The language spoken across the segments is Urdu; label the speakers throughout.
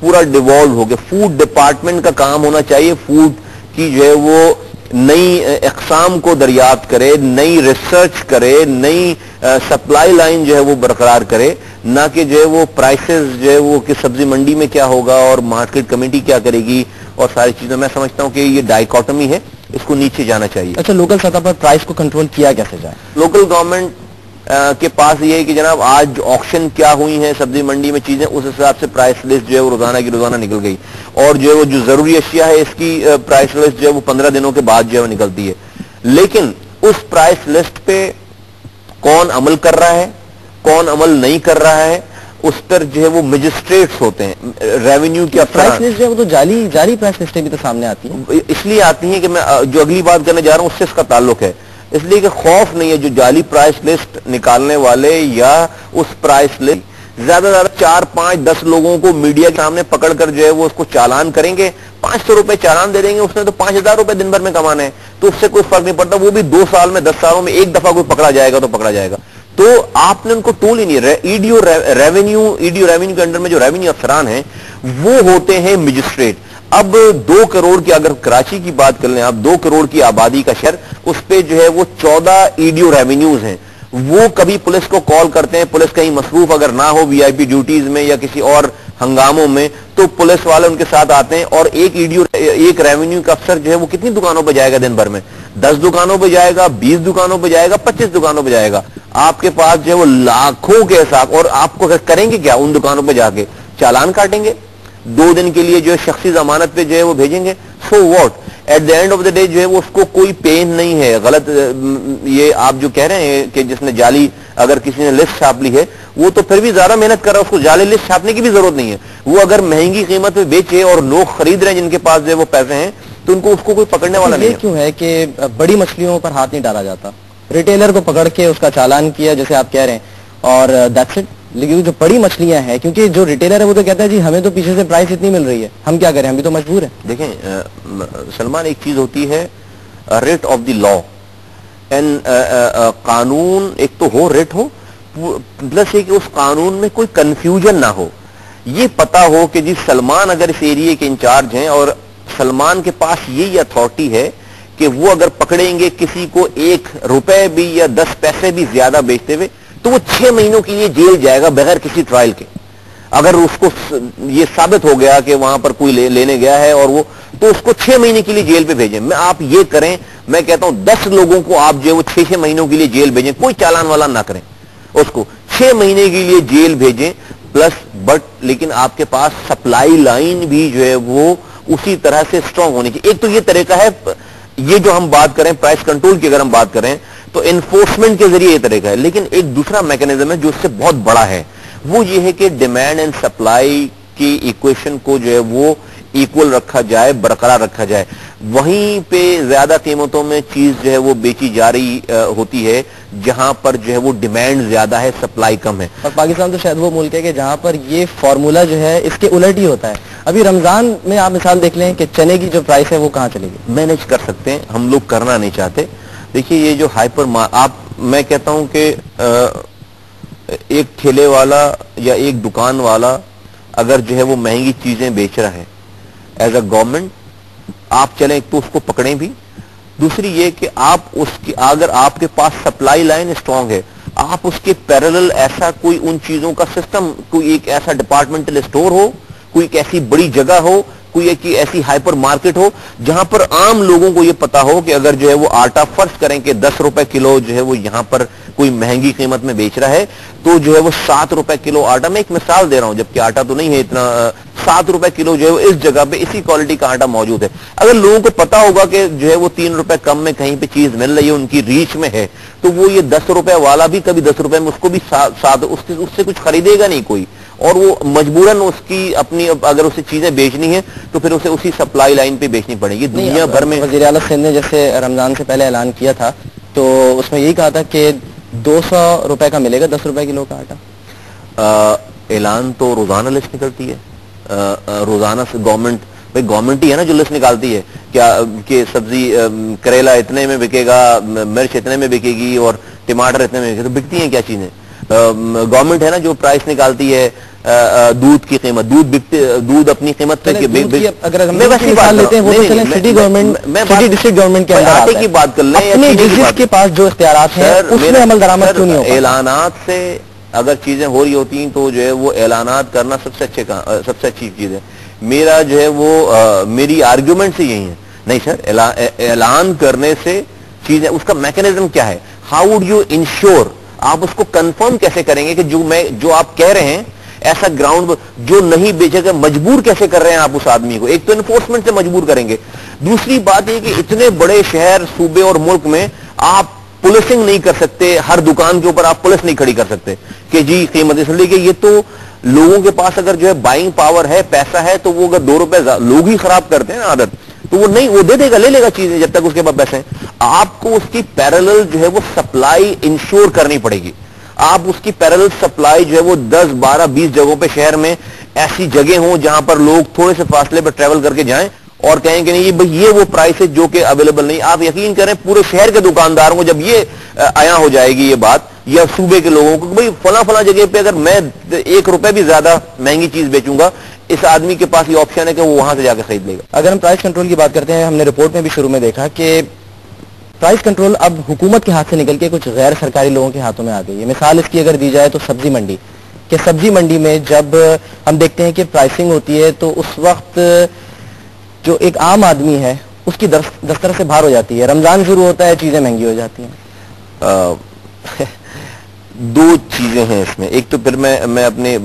Speaker 1: پورا ڈیوالو ہو گیا. فوڈ ڈپارٹمنٹ کا کام ہونا چاہیے فوڈ کی جو ہے وہ نئی اقسام کو دریافت کرے, نئی ریسرچ کرے, نئی سپلائی لائن جو ہے وہ برقرار کرے, نہ کہ جو ہے وہ پرائسز جو ہے وہ کہ سبزی منڈی میں کیا ہوگا اور مارکیٹ کمیٹی کیا کرے گی اور ساری چیزیں. میں سمجھتا ہوں کہ یہ ڈائیکاٹمی ہے, اس کو نیچے جانا چاہیے.
Speaker 2: اچھا, لوکل سطح پر پرائس کو کنٹرول کیا کیسے جائے؟
Speaker 1: لوکل گورنمنٹ کے پاس یہ ہے کہ جناب آج آکشن کیا ہوئی ہیں سبزی منڈی میں چیزیں, اس حساب سے پرائس لسٹ جو ہے وہ روزانہ کی روزانہ نکل گئی, اور جو ہے وہ جو ضروری اشیاء ہے اس کی پرائس لسٹ جو ہے وہ 15 دنوں کے بعد جو ہے وہ نکلتی ہے. لیکن اس پرائس لسٹ پہ کون عمل کر رہا ہے, کون عمل نہیں کر رہا ہے, اس پر جو ہے وہ مجسٹریٹس ہوتے ہیں, ریونیو کے افسران.
Speaker 2: پرائس لسٹ جو ہے وہ تو جعلی پرائس لسٹیں بھی تو سامنے آتی ہیں.
Speaker 1: اس لیے آتی ہیں کہ میں جو اگلی بات کرنے جا رہا ہوں اس سے اس کا تعلق ہے, اس لیے کہ خوف نہیں ہے جو جعلی پرائس لسٹ نکالنے والے یا اس پرائس لسٹ زیادہ سے زیادہ 4, 5, 10 لوگوں کو میڈیا کے سامنے پکڑ کر جو ہے وہ اس کو چالان کریں گے, 500 روپے چالان دے دیں گے, اس نے تو 5000 روپے دن بھر میں کمانے ہیں, تو اس سے کوئی فرق نہیں پڑتا. وہ بھی 2 سال میں 10 سالوں میں ایک دفعہ کوئی پکڑا جائے گا تو پکڑا جائے گا. تو آپ نے ان کو ٹول ہی نہیں. ایڈیو ریونیو کے انڈر میں جو ریونیو افسران ہیں وہ ہوتے ہیں مجسٹریٹ. اب 2 کروڑ کی اگر کراچی کی بات کر لیں آپ, 2 کروڑ کی آبادی کا شہر, اس پہ جو ہے وہ 14 ایڈیو ریونیوز ہیں. وہ کبھی پولیس کو کال کرتے ہیں, پولیس کہیں مصروف اگر نہ ہو وی آئی پی ڈیوٹیز میں یا کسی اور ہنگاموں میں, تو پولیس والے ان کے ساتھ آتے ہیں, اور ایک ریونیو کا افسر جو ہے وہ کتنی دکانوں پہ جائے گا دن بھر میں؟ 10 دکانوں پہ جائے گا, 20 دکانوں پہ جائے گا, 25 دکانوں پہ جائے گا. آپ کے پاس جو ہے وہ لاکھوں کے حساب, اور آپ کو کریں گے کیا ان دکانوں پہ جا کے؟ چالان کاٹیں گے, 2 دن کے لیے جو ہے شخصی ضمانت پہ جو ہے وہ بھیجیں گے. So what, at the end of the day جو ہے وہ اس کو کوئی پین نہیں ہے. غلط یہ آپ جو کہہ رہے ہیں کہ جس نے جعلی اگر کسی نے لسٹ چھاپ لی ہے وہ تو پھر بھی زیادہ محنت کر رہا ہے, اس کو جعلی لسٹ چھاپنے کی بھی ضرورت نہیں ہے. وہ اگر مہنگی قیمت پہ بیچے اور لوگ خرید رہے ہیں جن کے پاس جو ہے وہ پیسے ہیں, تو ان کو اس کو کوئی پکڑنے والا نہیں ہے.
Speaker 2: یہ کیوں ہے کہ بڑی مچھلیوں پر ہاتھ نہیں ڈالا جاتا؟ ریٹیلر کو پکڑ کے اس کا چالان کیا جیسے آپ کہہ رہے ہیں, اور دیٹس اٹ. لیکن جو بڑی مچھلیاں ہیں, کیونکہ جو ریٹیلر ہے وہ تو کہتا ہے جی ہمیں تو پیچھے سے پرائس اتنی مل رہی ہے, ہم کیا کریں, ہم بھی تو مجبور ہیں.
Speaker 1: دیکھیں سلمان, ایک چیز ہوتی ہے rate of the law, and قانون ایک تو ہو, ریٹ ہو, پلس یہ کہ اس قانون میں کوئی کنفیوژن نہ ہو. یہ پتا ہو کہ جی سلمان اگر اس ایریے کے انچارج ہیں اور سلمان کے پاس یہی اتھارٹی ہے کہ وہ اگر پکڑیں گے کسی کو 1 روپے بھی یا 10 پیسے بھی زیادہ بیچتے ہوئے, تو وہ 6 مہینوں کے لیے جیل جائے گا بغیر کسی ٹرائل کے. اگر اس کو یہ ثابت ہو گیا کہ وہاں پر کوئی لینے گیا ہے اور وہ, تو اس کو 6 مہینے کے لیے جیل پہ بھیجیں. میں آپ یہ کریں, میں کہتا ہوں 10 لوگوں کو آپ جو ہے وہ 6 مہینوں کے لیے جیل بھیجیں, کوئی چالان والا نہ کریں, اس کو 6 مہینے کے لیے جیل بھیجیں. پلس لیکن آپ کے پاس سپلائی لائن بھی جو ہے وہ اسی طرح سے اسٹرانگ ہونی چاہیے. ایک تو یہ طریقہ ہے, یہ جو ہم بات کریں پرائس کنٹرول کی اگر ہم بات کریں تو انفورسمنٹ کے ذریعے یہ طریقہ ہے. لیکن ایک دوسرا میکینزم ہے جو اس سے بہت بڑا ہے, وہ یہ ہے کہ ڈیمانڈ اینڈ سپلائی کی ایکویشن کو جو ہے وہ ایکول رکھا جائے, برقرار رکھا جائے. وہیں پہ زیادہ قیمتوں میں چیز جو ہے وہ بیچی جا رہی ہوتی ہے جہاں پر جو ہے وہ ڈیمانڈ زیادہ ہے, سپلائی کم ہے.
Speaker 2: اور پاکستان تو شاید وہ ملک ہے کہ جہاں پر یہ فارمولا جو ہے اس کے الٹ ہی ہوتا ہے. ابھی رمضان میں آپ مثال دیکھ لیں کہ چنے کی جو پرائس ہے وہ کہاں چلے گی.
Speaker 1: مینج کر سکتے ہیں, ہم لوگ کرنا نہیں چاہتے. دیکھیے یہ جو ہائپر میں کہتا ہوں کہ ایک ٹھیلے والا یا ایک دکان والا اگر جو ہے وہ مہنگی چیزیں بیچ رہا ہے, ایز اے گورنمنٹ آپ چلیں تو اس کو پکڑیں بھی. دوسری یہ کہ آپ اس کی اگر آپ کے پاس سپلائی لائن اسٹرانگ ہے, آپ اس کے پیرلل ایسا کوئی ان چیزوں کا سسٹم, کوئی ایک ایسا ڈپارٹمنٹل اسٹور ہو, کوئی ایک ایسی بڑی جگہ ہو, کوئی ایک ایسی ہائپر مارکیٹ ہو جہاں پر عام لوگوں کو یہ پتا ہو کہ اگر جو ہے وہ آٹا فرض کریں کہ 10 روپے کلو جو ہے وہ یہاں پر کوئی مہنگی قیمت میں بیچ رہا ہے, تو جو ہے وہ 7 روپے کلو آٹا, میں ایک مثال دے رہا ہوں جبکہ آٹا تو نہیں ہے اتنا, 7 روپے کلو جو ہے وہ اس جگہ پہ اسی کوالٹی کا آٹا موجود ہے. اگر لوگوں کو پتا ہوگا کہ جو ہے وہ 3 روپے کم میں کہیں پہ چیز مل رہی ہے, ان کی ریچ میں ہے, تو وہ یہ 10 روپے والا بھی کبھی 10 روپے میں اس کو بھی اس سے کچھ خریدے گا نہیں کوئی, اور وہ مجبوراً اس کی اپنی اگر اسے چیزیں بیچنی ہے تو پھر اسے اسی سپلائی لائن پہ بیچنی پڑے گی. دنیا بھر میں
Speaker 2: وزیر اعلیٰ سندھ نے جیسے رمضان سے پہلے اعلان کیا تھا تو اس میں یہی کہا تھا کہ 200 روپے کا ملے گا 10 روپے کلو کا آٹا.
Speaker 1: اعلان تو روزانہ لسٹ نکلتی ہے, روزانہ سے گورنمنٹ ہی ہے نا جو لسٹ نکالتی ہے کیا کہ سبزی کریلا اتنے میں بکے گا, مرچ اتنے میں بکے گی اور ٹماٹر اتنے میں بکے, تو بکتی ہیں کیا چیزیں؟ گورنمنٹ ہے نا جو پرائس نکالتی ہے. دودھ کی قیمت، دودھ اپنی قیمت پہ
Speaker 2: اگر ہم مثال لیتے ہیں وہ تو چلیں city government, city district government کے اندر
Speaker 1: کی بات کر لیں،
Speaker 2: اپنے جس کے پاس جو اختیارات ہیں اس میں عمل درآمد کیوں نہیں ہوتا؟
Speaker 1: اعلانات سے اگر چیزیں ہو رہی ہوتی ہیں تو جو ہے وہ اعلانات کرنا سب سے اچھی چیز ہے. میرا جو ہے وہ میری آرگیومنٹ سے یہی ہے. نہیں سر، اعلان کرنے سے چیزیں، اس کا میکینزم کیا ہے؟ ہاؤ وڈ یو انشور، آپ اس کو کنفرم کیسے کریں گے کہ جو آپ کہہ رہے ہیں ایسا گراؤنڈ جو نہیں بیچے گا، مجبور کیسے کر رہے ہیں آپ اس آدمی کو؟ ایک تو انفورسمنٹ سے مجبور کریں گے، دوسری بات یہ کہ اتنے بڑے شہر، صوبے اور ملک میں آپ پولیسنگ نہیں کر سکتے، ہر دکان کے اوپر آپ پولیس نہیں کھڑی کر سکتے کہ جی قیمت، اس لیے کہ یہ تو لوگوں کے پاس اگر جو ہے بائنگ پاور ہے، پیسہ ہے، تو وہ اگر 2 روپے لوگ ہی خراب کرتے ہیں نا عادت، تو وہ نہیں، وہ دے دے گا، لے لے گا چیزیں جب تک اس کے پاس پیسے ہیں. آپ کو اس کی پیرالل جو ہے وہ سپلائی انشور کرنی پڑے گی. آپ اس کی پیرالل سپلائی جو ہے وہ 10 12 20 جگہوں پہ شہر میں ایسی جگہ ہوں جہاں پر لوگ تھوڑے سے فاصلے پر ٹریول کر کے جائیں اور کہیں کہ نہیں یہ وہ پرائس ہے جو کہ اویلیبل نہیں. آپ یقین کریں پورے شہر کے دکانداروں کو جب یہ آیا ہو جائے گی یہ بات، یا صوبے کے لوگوں کو، بھئی فلاں جگہ پہ اگر میں 1 روپے بھی زیادہ مہنگی چیز بیچوں گا، اس آدمی کے پاس یہ آپشن ہے کہ وہ وہاں سے جا کے خرید لے گا.
Speaker 2: اگر ہم پرائس کنٹرول کی بات کرتے ہیں، ہم نے رپورٹ میں بھی شروع میں دیکھا کہ پرائس کنٹرول اب حکومت کے ہاتھ سے نکل کے کچھ غیر سرکاری لوگوں کے ہاتھوں میں آ گئی ہے. مثال اس کی اگر دی جائے تو سبزی منڈی، کہ سبزی منڈی میں جب ہم دیکھتے ہیں کہ پرائسنگ ہوتی ہے تو اس وقت جو ایک عام آدمی ہے اس کی دفتر سے باہر ہو جاتی ہے. رمضان شروع ہوتا ہے، چیزیں مہنگی ہو جاتی ہیں.
Speaker 1: 2 چیزیں ہیں اس میں. ایک تو پھر میں اپنے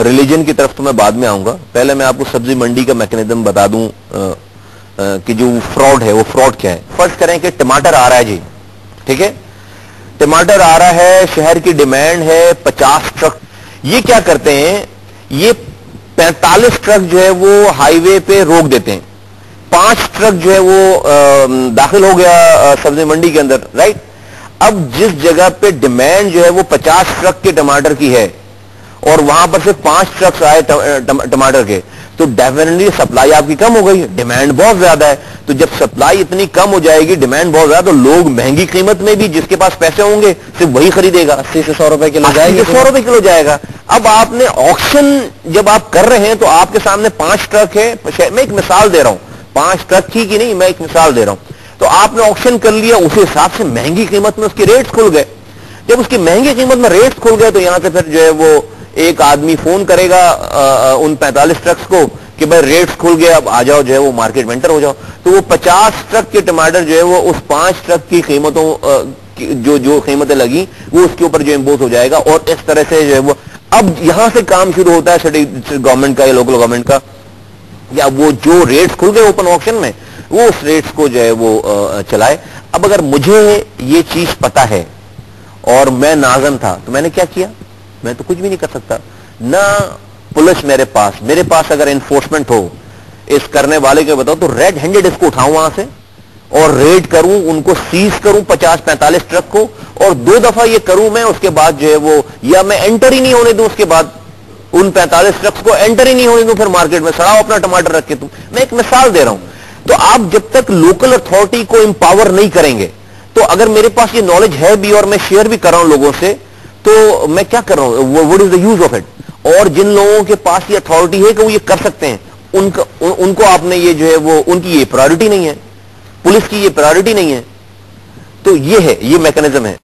Speaker 1: ریلیجن کی طرف تو میں بعد میں آؤں گا. پہلے میں آپ کو سبزی منڈی کا میکینزم بتا دوں کہ جو فراڈ ہے وہ فراڈ کیا ہے. فرض کریں کہ ٹماٹر آ رہا ہے جی، ٹھیک ہے، ٹماٹر آ رہا ہے، شہر کی ڈیمانڈ ہے 50 ٹرک. یہ کیا کرتے ہیں، یہ 45 ٹرک جو ہے وہ ہائی وے پہ روک دیتے ہیں. 5 ٹرک جو ہے وہ داخل ہو گیا سبزی منڈی کے اندر، رائٹ. اب جس جگہ پہ ڈیمانڈ جو ہے وہ 50 ٹرک کے ٹماٹر کی ہے اور وہاں پر صرف 5 ٹرکس آئے ٹماٹر کے، تو ڈیفینیٹلی سپلائی آپ کی کم ہو گئی، ڈیمانڈ بہت زیادہ ہے. تو جب سپلائی اتنی کم ہو جائے گی، ڈیمانڈ بہت زیادہ، تو لوگ مہنگی قیمت میں بھی جس کے پاس پیسے ہوں گے صرف وہی خریدے گا.
Speaker 2: 80 سے 100 روپے کلو جائے گا،
Speaker 1: 100 روپے کلو جائے گا. اب آپ نے آکشن جب آپ کر رہے ہیں تو آپ کے سامنے 5 ٹرک ہے. میں ایک مثال دے رہا ہوں، 5 ٹرک ہی کی نہیں، میں ایک مثال دے رہا ہوں. تو آپ نے آکشن کر لیا، اس حساب سے مہنگی قیمت میں اس کے ریٹس کھل گئے. جب اس کی مہنگی قیمت میں ریٹس کھل گئے تو یہاں سے پھر جو ہے وہ ایک آدمی فون کرے گا ان 45 ٹرکس کو کہ بھائی ریٹس کھل گئے، اب آ جاؤ جو ہے وہ مارکیٹ میں انٹر ہو جاؤ. تو وہ 50 ٹرک کے ٹماٹر جو ہے وہ اس 5 ٹرک کی قیمتوں جو قیمتیں لگی وہ اس کے اوپر جو امپوز ہو جائے گا. اور اس طرح سے جو ہے وہ اب یہاں سے کام شروع ہوتا ہے سٹی گورنمنٹ کا یا لوکل گورنمنٹ کا، یا وہ جو ریٹس کھل گئے اوپن آکشن میں وہ اس ریٹس کو جو ہے وہ چلائے. اب اگر مجھے یہ چیز پتا ہے اور میں ناظم تھا تو میں نے کیا کیا؟ میں تو کچھ بھی نہیں کر سکتا. نہ پولیس میرے پاس اگر انفورسمنٹ ہو اس کرنے والے کے بتاؤ تو ریڈ ہینڈڈ اس کو اٹھاؤں وہاں سے اور ریڈ کروں، ان کو سیز کروں 50-45 ٹرک کو، اور 2 دفعہ یہ کروں میں. اس کے بعد جو ہے وہ یا میں انٹر ہی نہیں ہونے دوں، اس کے بعد ان 45 ٹرکس کو انٹر ہی نہیں ہونے دوں پھر مارکیٹ میں. سڑاؤ اپنا ٹماٹر رکھ کے. میں ایک مثال دے رہا ہوں. تو آپ جب تک لوکل اتھارٹی کو امپاور نہیں کریں گے، تو اگر میرے پاس یہ نالج ہے بھی اور میں شیئر بھی کر رہا ہوں لوگوں سے، تو میں کیا کر رہا ہوں؟ What is the use of it? اور جن لوگوں کے پاس یہ اتھارٹی ہے کہ وہ یہ کر سکتے ہیں، ان کو آپ نے یہ جو ہے وہ ان کی یہ پرائورٹی نہیں ہے، پولیس کی یہ پرائورٹی نہیں ہے. تو یہ ہے، یہ میکینزم ہے.